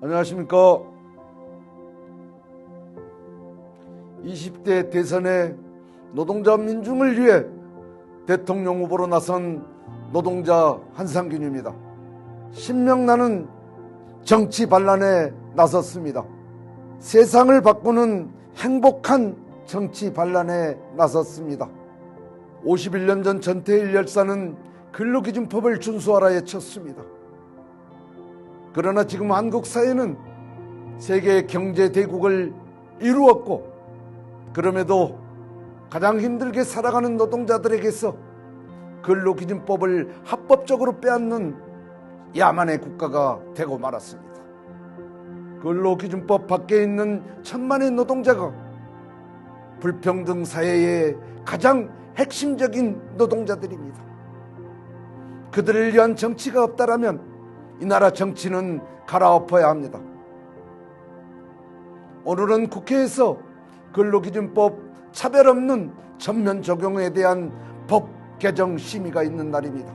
안녕하십니까. 20대 대선에 노동자 민중을 위해 대통령 후보로 나선 노동자 한상균입니다. 신명나는 정치 반란에 나섰습니다. 세상을 바꾸는 행복한 정치 반란에 나섰습니다. 51년 전 전태일 열사는 근로기준법을 준수하라 외쳤습니다. 그러나 지금 한국 사회는 세계 경제 대국을 이루었고, 그럼에도 가장 힘들게 살아가는 노동자들에게서 근로기준법을 합법적으로 빼앗는 야만의 국가가 되고 말았습니다. 근로기준법 밖에 있는 천만의 노동자가 불평등 사회의 가장 핵심적인 노동자들입니다. 그들을 위한 정치가 없다라면 이 나라 정치는 갈아엎어야 합니다. 오늘은 국회에서 근로기준법 차별 없는 전면 적용에 대한 법 개정 심의가 있는 날입니다.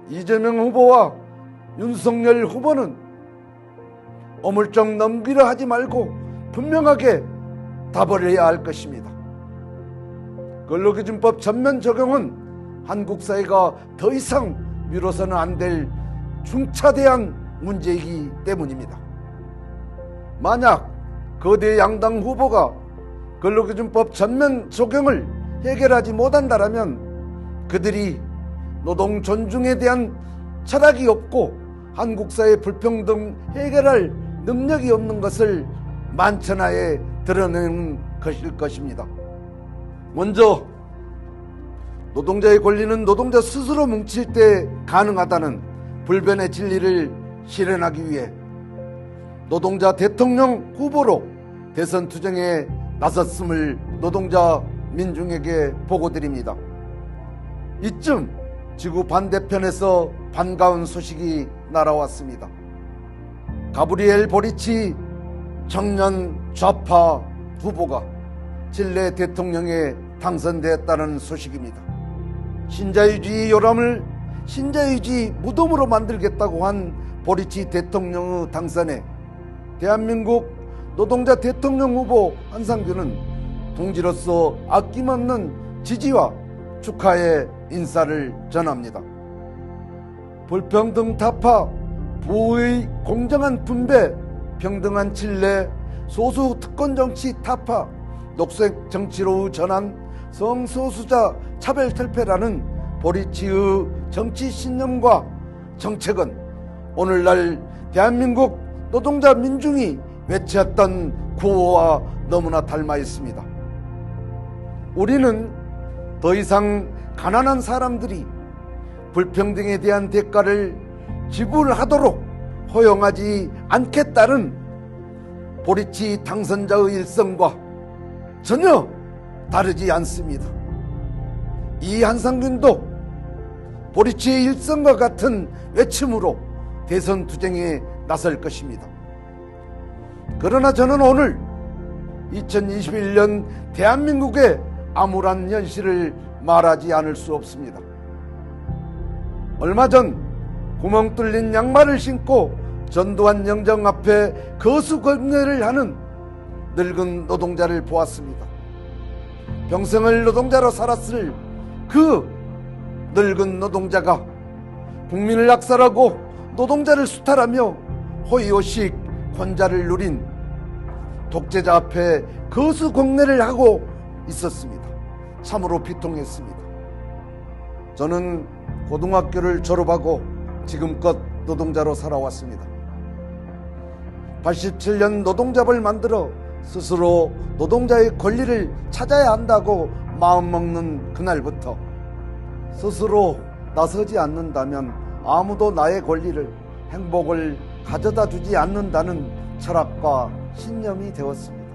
이재명 후보와 윤석열 후보는 어물쩍 넘기려 하지 말고 분명하게 답을 해야 할 것입니다. 근로기준법 전면 적용은 한국 사회가 더 이상 미뤄서는 안 될 중차대한 문제이기 때문입니다. 만약 거대 양당 후보가 근로기준법 전면 적용을 해결하지 못한다면 그들이 노동 존중에 대한 철학이 없고 한국 사회 불평등 해결할 능력이 없는 것을 만천하에 드러내는 것일 것입니다. 먼저 노동자의 권리는 노동자 스스로 뭉칠 때 가능하다는 불변의 진리를 실현하기 위해 노동자 대통령 후보로 대선 투쟁에 나섰음을 노동자 민중에게 보고드립니다. 이쯤 지구 반대편에서 반가운 소식이 날아왔습니다. 가브리엘 보리치 청년 좌파 후보가 칠레 대통령에 당선되었다는 소식입니다. 신자유주의 요람을 신자유주의 무덤으로 만들겠다고 한 보리치 대통령의 당선에 대한민국 노동자 대통령 후보 한상균은 동지로서 아낌없는 지지와 축하의 인사를 전합니다. 불평등 타파, 부의 공정한 분배, 평등한 칠레, 소수 특권 정치 타파, 녹색 정치로 전환, 성소수자 차별 탈폐라는 보리치의 정치 신념과 정책은 오늘날 대한민국 노동자 민중이 외쳤던 구호와 너무나 닮아 있습니다. 우리는 더 이상 가난한 사람들이 불평등에 대한 대가를 지불하도록 허용하지 않겠다는 보리치 당선자의 일성과 전혀 다르지 않습니다. 이 한상균도 보리치의 일성과 같은 외침으로 대선 투쟁에 나설 것입니다. 그러나 저는 오늘 2021년 대한민국의 암울한 현실을 말하지 않을 수 없습니다. 얼마 전 구멍 뚫린 양말을 신고 전두환 영정 앞에 거수경례를 하는 늙은 노동자를 보았습니다. 평생을 노동자로 살았을 그 늙은 노동자가 국민을 학살하고 노동자를 수탈하며 호의호식 권자를 누린 독재자 앞에 거수경례를 하고 있었습니다. 참으로 비통했습니다. 저는 고등학교를 졸업하고 지금껏 노동자로 살아왔습니다. 87년 노동자법을 만들어 스스로 노동자의 권리를 찾아야 한다고 마음먹는 그날부터 스스로 나서지 않는다면 아무도 나의 권리를, 행복을 가져다 주지 않는다는 철학과 신념이 되었습니다.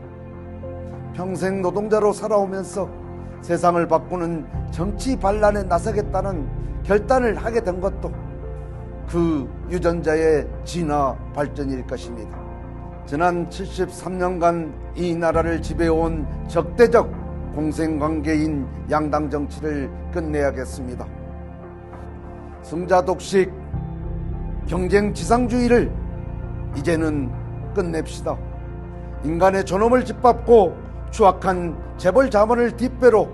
평생 노동자로 살아오면서 세상을 바꾸는 정치 반란에 나서겠다는 결단을 하게 된 것도 그 유전자의 진화 발전일 것입니다. 지난 73년간 이 나라를 지배해온 적대적 공생관계인 양당 정치를 끝내야겠습니다. 승자독식 경쟁지상주의를 이제는 끝냅시다. 인간의 존엄을 짓밟고 추악한 재벌 자본을 뒷배로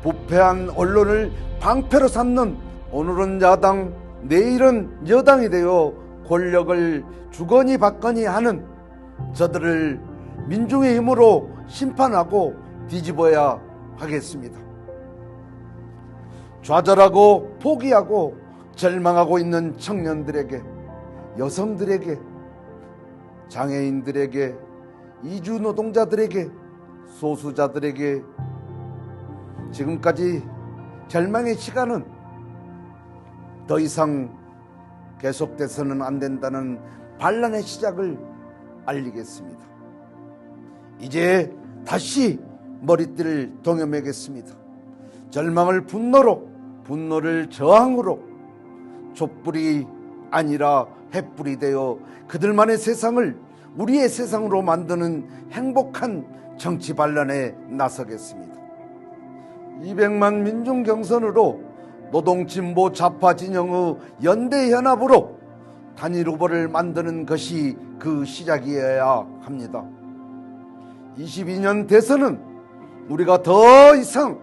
부패한 언론을 방패로 삼는 오늘은 야당, 내일은 여당이 되어 권력을 주거니 받거니 하는 저들을 민중의 힘으로 심판하고 뒤집어야 하겠습니다. 좌절하고 포기하고 절망하고 있는 청년들에게, 여성들에게, 장애인들에게, 이주 노동자들에게, 소수자들에게 지금까지 절망의 시간은 더 이상 계속돼서는 안 된다는 반란의 시작을 알리겠습니다. 이제 다시 머리띠를 동여매겠습니다. 절망을 분노로, 분노를 저항으로, 촛불이 아니라 횃불이 되어 그들만의 세상을 우리의 세상으로 만드는 행복한 정치 반란에 나서겠습니다. 200만 민중 경선으로 노동 진보 좌파 진영의 연대 연합으로 단일 후보를 만드는 것이 그 시작이어야 합니다. 22년 대선은 우리가 더 이상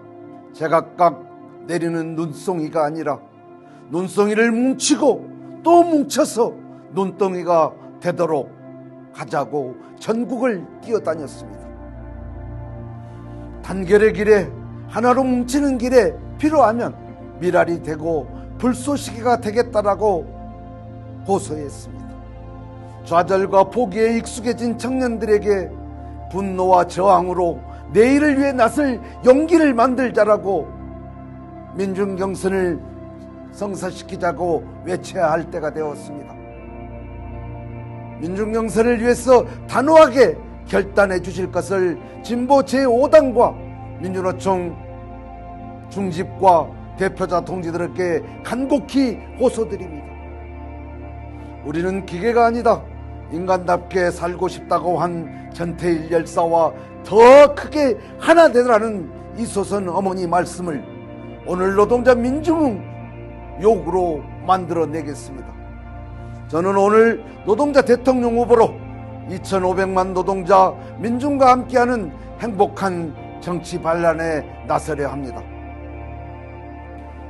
제각각 내리는 눈송이가 아니라 눈송이를 뭉치고 또 뭉쳐서 눈덩이가 되도록 하자고 전국을 뛰어다녔습니다. 단결의 길에, 하나로 뭉치는 길에 필요하면 미랄이 되고 불쏘시개가 되겠다라고 호소했습니다. 좌절과 포기에 익숙해진 청년들에게 분노와 저항으로 내일을 위해 나설 용기를 만들자라고 민중경선을 성사시키자고 외쳐야 할 때가 되었습니다. 민중경선을 위해서 단호하게 결단해 주실 것을 진보 제5당과 민주노총 중집과 대표자 동지들에게 간곡히 호소드립니다. 우리는 기계가 아니다. 인간답게 살고 싶다고 한 전태일 열사와 더 크게 하나 되라는 이소선 어머니 말씀을 오늘 노동자 민중은 욕으로 만들어내겠습니다. 저는 오늘 노동자 대통령 후보로 2,500만 노동자 민중과 함께하는 행복한 정치 반란에 나서려 합니다.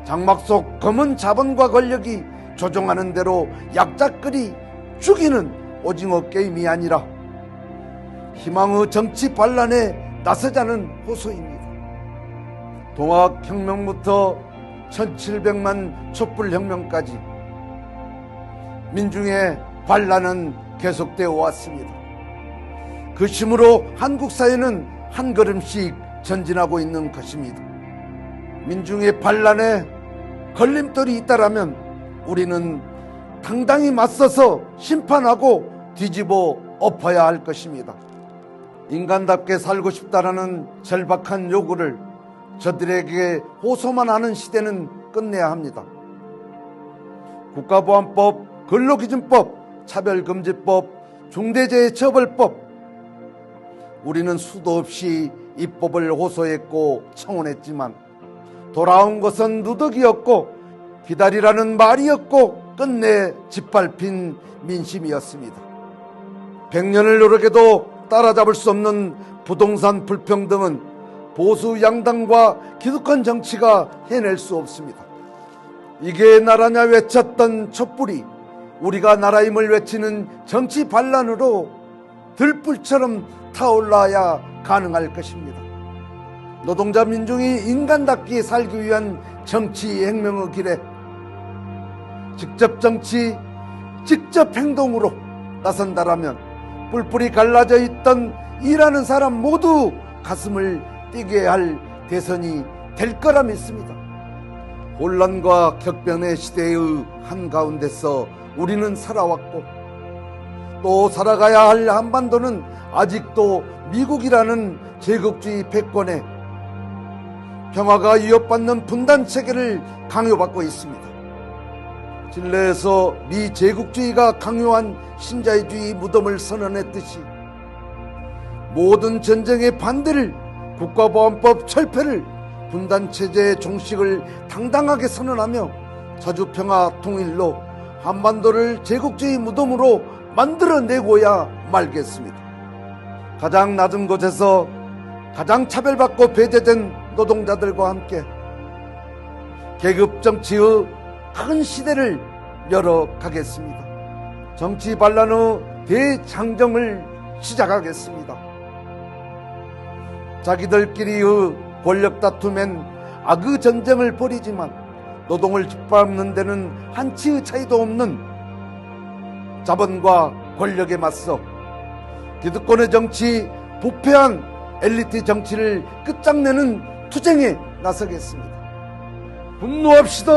장막 속 검은 자본과 권력이 조종하는 대로 약자끌이 죽이는 오징어 게임이 아니라 희망의 정치 반란에 나서자는 호소입니다. 동학혁명부터 1700만 촛불혁명까지 민중의 반란은 계속되어 왔습니다. 그 힘으로 한국 사회는 한 걸음씩 전진하고 있는 것입니다. 민중의 반란에 걸림돌이 있다라면 우리는 당당히 맞서서 심판하고 뒤집어 엎어야 할 것입니다. 인간답게 살고 싶다라는 절박한 요구를 저들에게 호소만 하는 시대는 끝내야 합니다. 국가보안법, 근로기준법, 차별금지법, 중대재해처벌법, 우리는 수도 없이 입법을 호소했고 청원했지만 돌아온 것은 누더기였고 기다리라는 말이었고 끝내 짓밟힌 민심이었습니다. 100년을 노력해도 따라잡을 수 없는 부동산 불평등은 보수 양당과 기득권 정치가 해낼 수 없습니다. 이게 나라냐 외쳤던 촛불이 우리가 나라임을 외치는 정치 반란으로 들불처럼 타올라야 가능할 것입니다. 노동자 민중이 인간답게 살기 위한 정치 혁명의 길에 직접 정치, 직접 행동으로 나선다라면 뿔뿔이 갈라져 있던 일하는 사람 모두 가슴을 뛰게 할 대선이 될 거라 믿습니다. 혼란과 격변의 시대의 한가운데서 우리는 살아왔고 또 살아가야 할 한반도는 아직도 미국이라는 제국주의 패권에 평화가 위협받는 분단체계를 강요받고 있습니다. 진례에서 미제국주의가 강요한 신자유주의 무덤을 선언했듯이 모든 전쟁의 반대를, 국가보안법 철폐를, 분단체제의 종식을 당당하게 선언하며 자주평화 통일로 한반도를 제국주의 무덤으로 만들어내고야 말겠습니다. 가장 낮은 곳에서 가장 차별받고 배제된 노동자들과 함께 계급 정치의 큰 시대를 열어가겠습니다. 정치 반란의 대장정을 시작하겠습니다. 자기들끼리의 권력 다툼엔 악의 전쟁을 벌이지만 노동을 짓밟는 데는 한치의 차이도 없는 자본과 권력에 맞서 기득권의 정치, 부패한 엘리트 정치를 끝장내는 투쟁에 나서겠습니다. 분노합시다.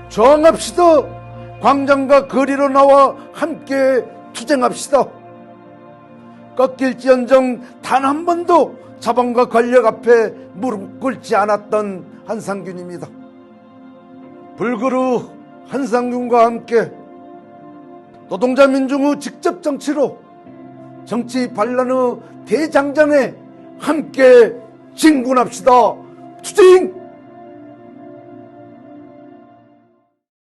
저항합시다. 광장과 거리로 나와 함께 투쟁합시다. 꺾일지언정 단 한 번도 자본과 권력 앞에 무릎 꿇지 않았던 한상균입니다. 불그루 한상균과 함께 노동자 민중의 직접 정치로 정치 반란의 대장정에 함께 진군합시다. 투쟁!